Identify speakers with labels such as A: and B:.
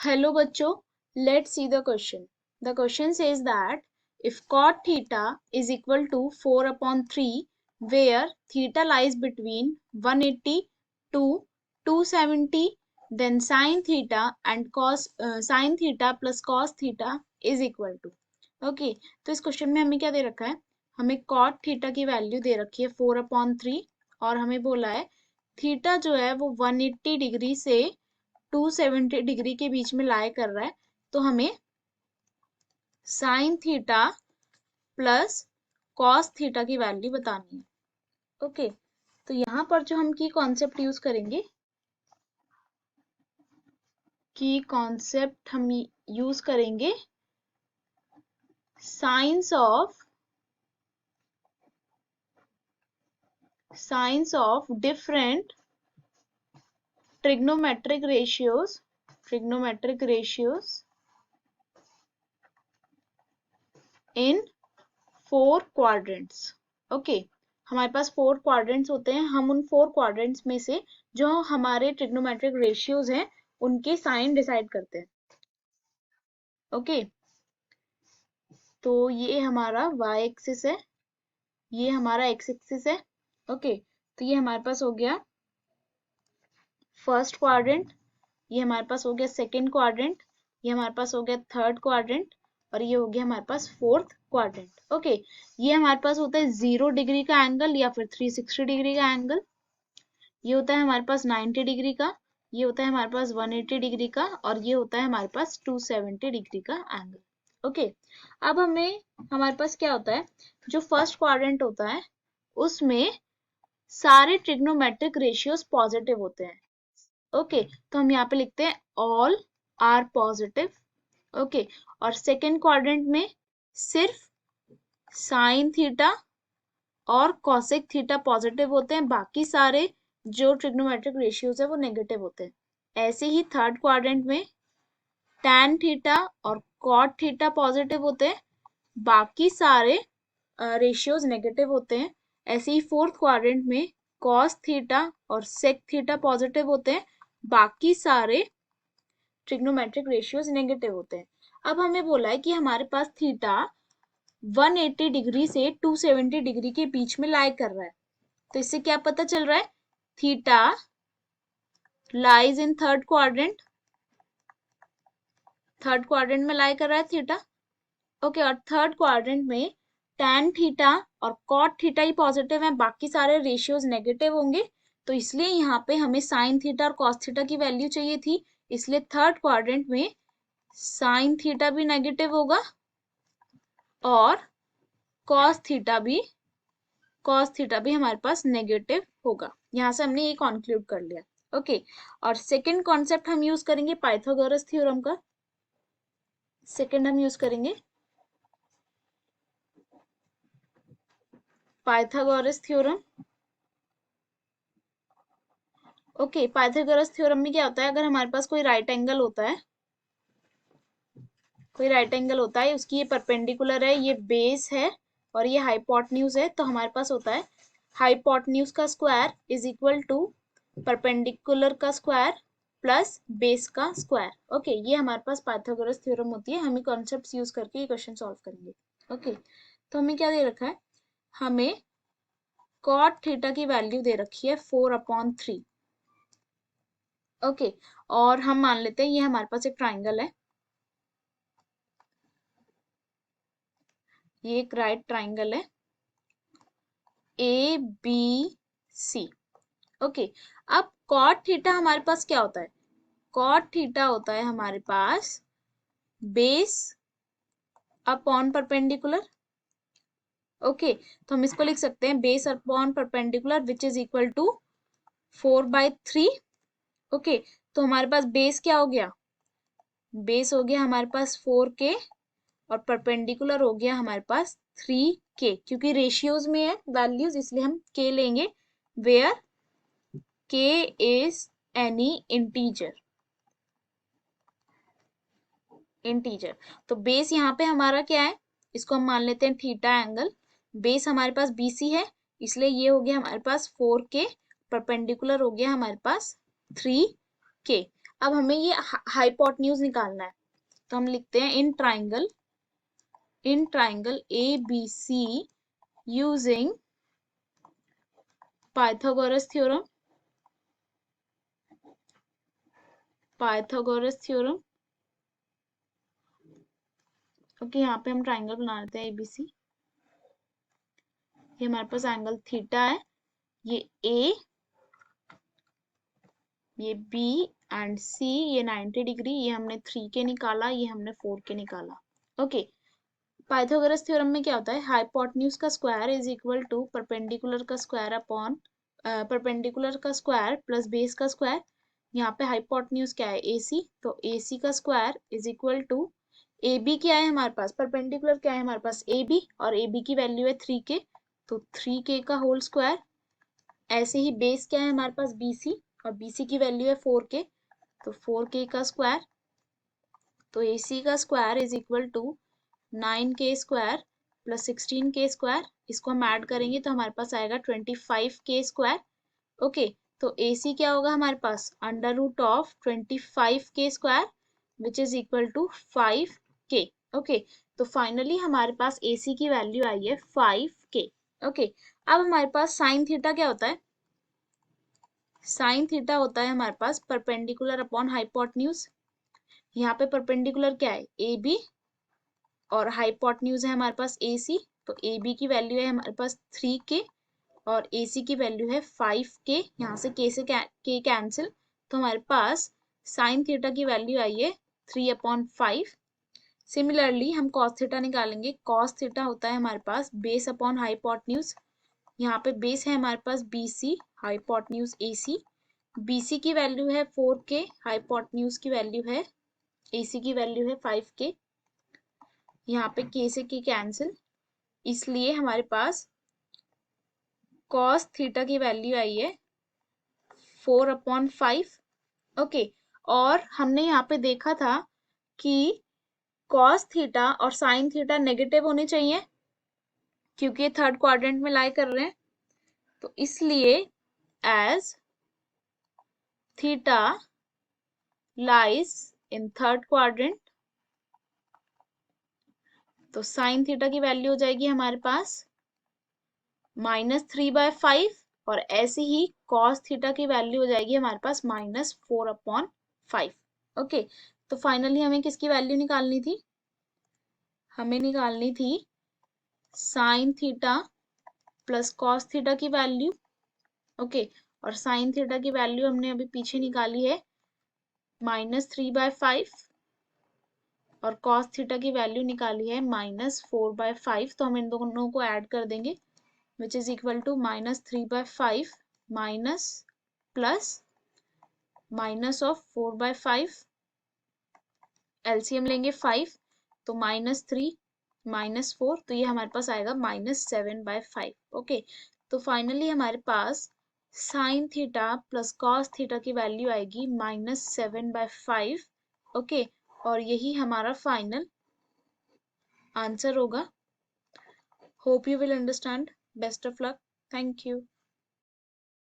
A: Hello बच्चों, let's see the question. The question says that if cot theta is equal to 4 upon 3, where theta lies between 180 to 270, then sin theta and sin theta plus cos theta is equal to. Okay, तो इस question में हमें क्या दे रखा है? हमें cot theta की value दे रखी है 4 upon 3 और हमें बोला है थीटा जो है वो 180 डिग्री से 270 डिग्री के बीच में लाई कर रहा है, तो हमें sign theta plus cos theta की वैल्यू बतानी है। ओके, तो यहां पर जो हम की कॉन्सेप्ट यूज करेंगे, science of different trigonometric ratios in 4 quadrants. Okay, हमारे पास 4 quadrants होते हैं। हम उन 4 quadrants में से जो हमारे trigonometric ratios हैं उनके साइन डिसाइड करते हैं। ओके, तो ये हमारा y एक्सिस है, ये हमारा x एक्सिस है। ओके, तो ये हमारे पास हो गया फर्स्ट क्वाड्रेंट, ये हमारे पास हो गया सेकंड क्वाड्रेंट, ये हमारे पास हो गया थर्ड क्वाड्रेंट और ये हो गया हमारे पास फोर्थ क्वाड्रेंट। ओके, ये हमारे पास होता है 0 डिग्री का एंगल या फिर 360 डिग्री का एंगल, ये होता है हमारे पास 90 डिग्री का, ये होता है हमारे पास 180 डिग्री का और ये होता है हमारे पास 270 डिग्री का एंगल। ओके, अब हमारे पास क्या होता है, जो फर्स्ट क्वाड्रेंट होता है उसमें सारे ट्रिग्नोमेट्रिक रेशियोज पॉजिटिव होते हैं। ओके, तो हम यहाँ पे लिखते हैं ऑल आर पॉजिटिव। ओके, और सेकेंड क्वाड्रेंट में सिर्फ साइन थीटा और कॉसेक थीटा पॉजिटिव होते हैं, बाकी सारे जो ट्रिग्नोमेट्रिक रेशियोज है वो नेगेटिव होते हैं। ऐसे ही थर्ड क्वाड्रेंट में टैन थीटा और कॉट थीटा पॉजिटिव होते हैं, बाकी सारे रेशियोज नेगेटिव होते हैं। ऐसे ही फोर्थ क्वाड्रेंट में कॉस थीटा और सेक थीटा पॉजिटिव होते हैं, बाकी सारे ट्रिग्नोमेट्रिक रेशियोज नेगेटिव होते हैं। अब हमें बोला है कि हमारे पास थीटा 180 डिग्री से 270 डिग्री के बीच में लाई कर रहा है, तो इससे क्या पता चल रहा है, theta lies in third quadrant में लाई कर रहा है थीटा। ओके, और थर्ड क्वाड्रेंट में टैन थीटा और कॉट थीटा ही पॉजिटिव है, बाकी सारे रेशियोज नेगेटिव होंगे, तो इसलिए यहाँ पे हमें साइन थीटा और कॉस थीटा की वैल्यू चाहिए थी, इसलिए थर्ड क्वाड्रेंट में साइन थीटा भी नेगेटिव होगा और कॉस थीटा भी हमारे पास नेगेटिव होगा। यहाँ से हमने ये कॉन्क्लूड कर लिया। ओके, और सेकंड कॉन्सेप्ट हम यूज करेंगे पाइथागोरस थ्योरम का। सेकंड हम यूज करेंगे Pythagoras theorem. Okay, Pythagoras theorem में क्या होता है, अगर हमारे पास कोई राइट एंगल होता है, उसकी ये परपेंडिकुलर है, ये बेस है और ये हाइपोटेन्यूज है, तो हमारे पास होता है हाइपोटेन्यूज का square is equal to perpendicular का स्क्वायर प्लस बेस का स्क्वायर। ओके, ये हमारे पास पाइथागोरस थ्योरम होती है। हम कॉन्सेप्ट्स यूज करके ये क्वेश्चन सॉल्व करेंगे। ओके, तो हमें क्या दे रखा है, हमें कॉट थीटा की वैल्यू दे रखी है 4/3। ओके, और हम मान लेते हैं ये हमारे पास एक ट्राइंगल है, ये एक राइट ट्राइंगल है ए बी सी। ओके, अब कॉट थीटा हमारे पास क्या होता है, कॉट थीटा होता है हमारे पास बेस अपॉन परपेंडिकुलर। ओके, तो हम इसको लिख सकते हैं base upon perpendicular which is equal to 4/3। Okay, तो हमारे पास बेस क्या हो गया, बेस हो गया हमारे पास 4k और परपेंडिकुलर हो गया हमारे पास 3k, क्योंकि रेशियोज में है वैल्यूज इसलिए हम k लेंगे, where k is any integer. तो बेस यहाँ पे हमारा क्या है, इसको हम मान लेते हैं थीटा एंगल। बेस हमारे पास BC है, इसलिए ये हो गया हमारे पास 4k, परपेंडिकुलर हो गया हमारे पास 3k। अब हमें ये हाइपोटेन्यूज निकालना है, तो हम लिखते हैं in triangle ABC using Pythagoras theorem okay. यहाँ पे हम ट्राइंगल बना लेते हैं ABC। ये हमारे पास एंगल थीटा है, ये A, ये B एंड C, ये 90 डिग्री, ये हमने 3 के निकाला, ये हमने 4 के निकाला। ओके, पाइथागोरस थ्योरम में क्या होता है, हाइपोटेन्यूज का square is equal to perpendicular का स्क्वायर अपॉन परपेंडिकुलर का स्क्वायर प्लस बेस का स्क्वायर। यहाँ पे हाइपोटेन्यूज क्या है, AC, तो AC का square is equal to AB क्या है हमारे पास, परपेंडिकुलर क्या है हमारे पास AB, और AB की वैल्यू है 3K, तो 3K का होल स्क्वायर। ऐसे ही बेस क्या है हमारे पास BC, और BC की वैल्यू है 4K, तो 4K का स्क्वायर, तो AC का square is equal to 9K square plus 16K square. इसको हम ऐड करेंगे तो हमारे पास आएगा 25K स्क्वायर। ओके, तो AC क्या होगा हमारे पास, under root of 25K square which is equal to 5K। Okay, तो फाइनली हमारे पास AC की वैल्यू आई है 5K। ओके, अब हमारे पास साइन थीटा क्या होता है, साइन थीटा होता है हमारे पास परपेंडिकुलर अपॉन हाइपोटेन्यूज। यहाँ पे परपेंडिकुलर क्या है, AB, और हाइपोटेन्यूज है हमारे पास AC, तो AB की वैल्यू है हमारे पास 3K और AC की वैल्यू है 5K। यहाँ से K से K कैंसिल, तो हमारे पास साइन थीटा की वैल्यू आई है 3/5। सिमिलरली हम कॉस थीटा निकालेंगे, कॉस थीटा होता है हमारे पास बेस अपॉन हाइपोटेन्यूज। यहाँ पे बेस है हमारे पास BC, हाइपोटेन्यूज AC, BC की वैल्यू है 4K, हाइपोटेन्यूज की वैल्यू है AC की वैल्यू है 5K। यहाँ पे K से K कैंसिल, इसलिए हमारे पास cos थीटा की वैल्यू आई है 4/5। ओके, और हमने यहाँ पे देखा था कि cos थीटा और sin थीटा नेगेटिव होने चाहिए क्योंकि ये थर्ड क्वाड्रेंट में लाई कर रहे हैं, तो इसलिए as theta lies in third quadrant, तो साइन थीटा की वैल्यू हो जाएगी हमारे पास -3/5, और ऐसे ही cos थीटा की वैल्यू हो जाएगी हमारे पास -4/5। ओके, तो फाइनली हमें किसकी वैल्यू निकालनी थी, हमें निकालनी थी sign theta plus cos theta की वैल्यू। ओके, और साइन थीटा की वैल्यू हमने अभी पीछे निकाली है -3/5, और cos थीटा की वैल्यू निकाली है -4/5, तो हम इन दोनों को ऐड कर देंगे which is equal to -3/5 minus plus minus of 4/5, LCM लेंगे 5, तो -3 -4, तो ये हमारे पास आएगा -7/5। ओके, तो फाइनली हमारे पास sine theta plus cos theta की वैल्यू आएगी -7/5। ओके, और यही हमारा फाइनल आंसर होगा। Hope you will understand. Best of luck, thank you.